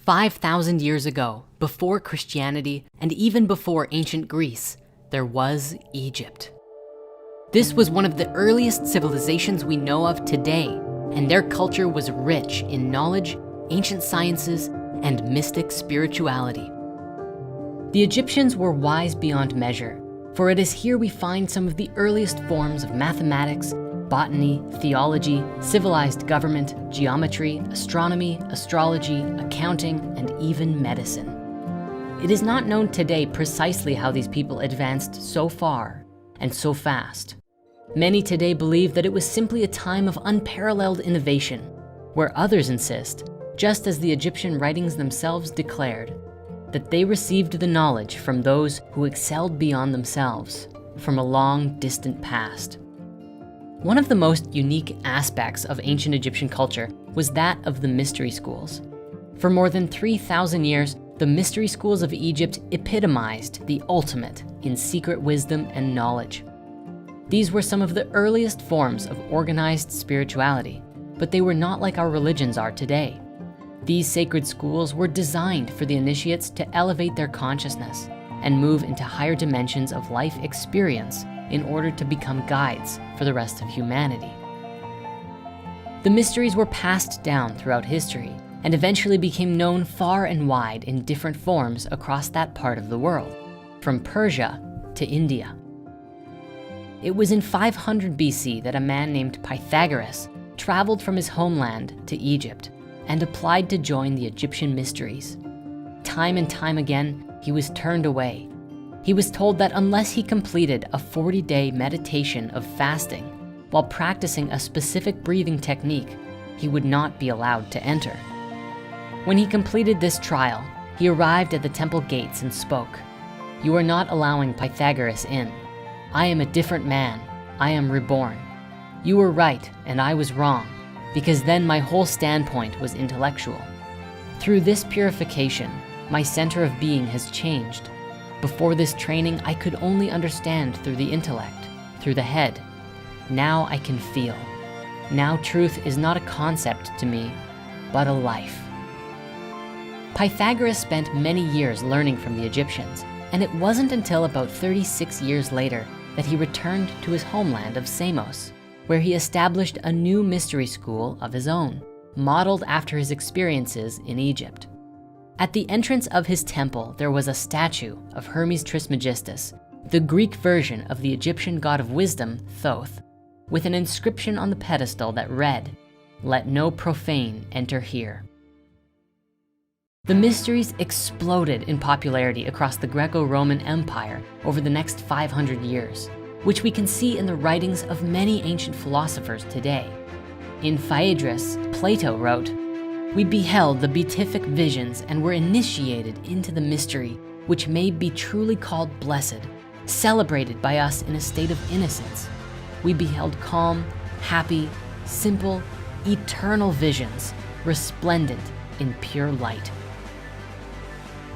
5,000 years ago, before Christianity and even before ancient Greece, there was Egypt. This was one of the earliest civilizations we know of today, and their culture was rich in knowledge, ancient sciences, and mystic spirituality. The Egyptians were wise beyond measure, for it is here we find some of the earliest forms of mathematics, botany, theology, civilized government, geometry, astronomy, astrology, accounting, and even medicine. It is not known today precisely how these people advanced so far and so fast. Many today believe that it was simply a time of unparalleled innovation, where others insist, just as the Egyptian writings themselves declared, that they received the knowledge from those who excelled beyond themselves, from a long, distant past. One of the most unique aspects of ancient Egyptian culture was that of the mystery schools. For more than 3,000 years, the mystery schools of Egypt epitomized the ultimate in secret wisdom and knowledge. These were some of the earliest forms of organized spirituality, but they were not like our religions are today. These sacred schools were designed for the initiates to elevate their consciousness and move into higher dimensions of life experience in order to become guides for the rest of humanity. The mysteries were passed down throughout history and eventually became known far and wide in different forms across that part of the world, from Persia to India. It was in 500 BC that a man named Pythagoras traveled from his homeland to Egypt and applied to join the Egyptian mysteries. Time and time again, he was turned away. He was told that unless he completed a 40-day meditation of fasting while practicing a specific breathing technique, he would not be allowed to enter. When he completed this trial, he arrived at the temple gates and spoke, "You are not allowing Pythagoras in. I am a different man. I am reborn. You were right and I was wrong, because then my whole standpoint was intellectual. Through this purification, my center of being has changed. Before this training, I could only understand through the intellect, through the head. Now I can feel. Now truth is not a concept to me, but a life." Pythagoras spent many years learning from the Egyptians, and it wasn't until about 36 years later that he returned to his homeland of Samos, where he established a new mystery school of his own, modeled after his experiences in Egypt. At the entrance of his temple, there was a statue of Hermes Trismegistus, the Greek version of the Egyptian god of wisdom, Thoth, with an inscription on the pedestal that read, "Let no profane enter here." The mysteries exploded in popularity across the Greco-Roman Empire over the next 500 years, which we can see in the writings of many ancient philosophers today. In Phaedrus, Plato wrote, "We beheld the beatific visions and were initiated into the mystery, which may be truly called blessed, celebrated by us in a state of innocence. We beheld calm, happy, simple, eternal visions, resplendent in pure light."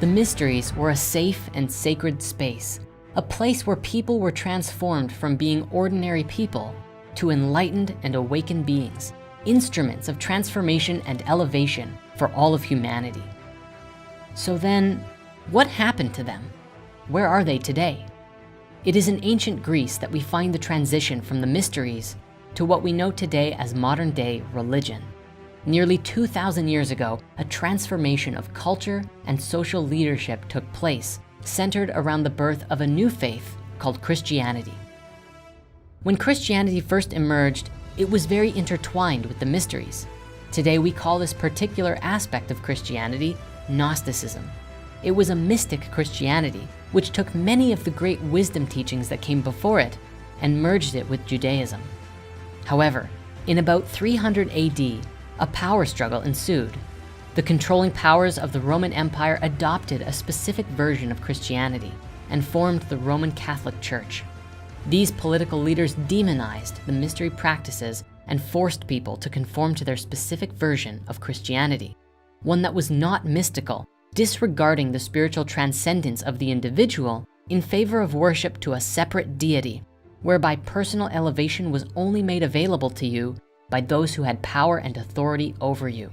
The mysteries were a safe and sacred space, a place where people were transformed from being ordinary people to enlightened and awakened beings, instruments of transformation and elevation for all of humanity. So then, what happened to them? Where are they today? It is in ancient Greece that we find the transition from the mysteries to what we know today as modern-day religion. Nearly 2,000 years ago, a transformation of culture and social leadership took place, centered around the birth of a new faith called Christianity. When Christianity first emerged, it was very intertwined with the mysteries. Today, we call this particular aspect of Christianity Gnosticism. It was a mystic Christianity, which took many of the great wisdom teachings that came before it and merged it with Judaism. However, in about 300 AD, a power struggle ensued. The controlling powers of the Roman Empire adopted a specific version of Christianity and formed the Roman Catholic Church. These political leaders demonized the mystery practices and forced people to conform to their specific version of Christianity, one that was not mystical, disregarding the spiritual transcendence of the individual in favor of worship to a separate deity, whereby personal elevation was only made available to you by those who had power and authority over you.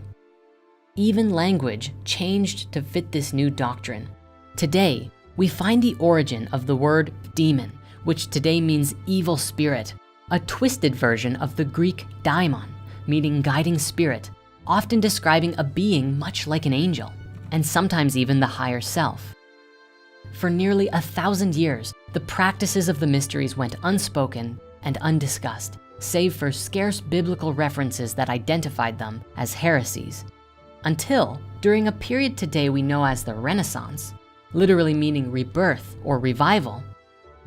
Even language changed to fit this new doctrine. Today, we find the origin of the word demon, which today means evil spirit, a twisted version of the Greek daimon, meaning guiding spirit, often describing a being much like an angel, and sometimes even the higher self. For nearly 1,000 years, the practices of the mysteries went unspoken and undiscussed, save for scarce biblical references that identified them as heresies. Until, during a period today we know as the Renaissance, literally meaning rebirth or revival,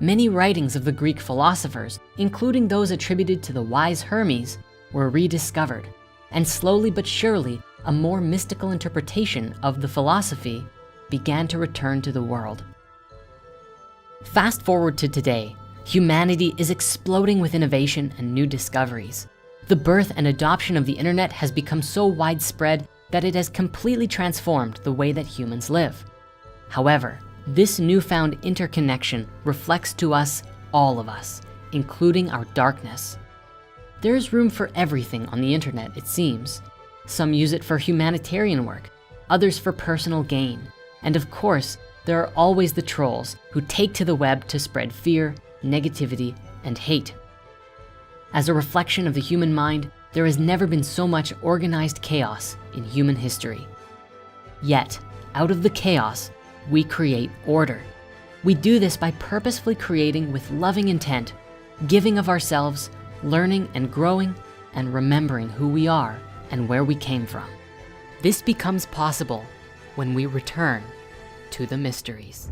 many writings of the Greek philosophers, including those attributed to the wise Hermes, were rediscovered, and slowly but surely, a more mystical interpretation of the philosophy began to return to the world. Fast forward to today, humanity is exploding with innovation and new discoveries. The birth and adoption of the internet has become so widespread that it has completely transformed the way that humans live. However, this newfound interconnection reflects to us, all of us, including our darkness. There's room for everything on the internet, it seems. Some use it for humanitarian work, others for personal gain. And of course, there are always the trolls who take to the web to spread fear, negativity, and hate. As a reflection of the human mind, there has never been so much organized chaos in human history. Yet, out of the chaos, we create order. We do this by purposefully creating with loving intent, giving of ourselves, learning and growing, and remembering who we are and where we came from. This becomes possible when we return to the mysteries.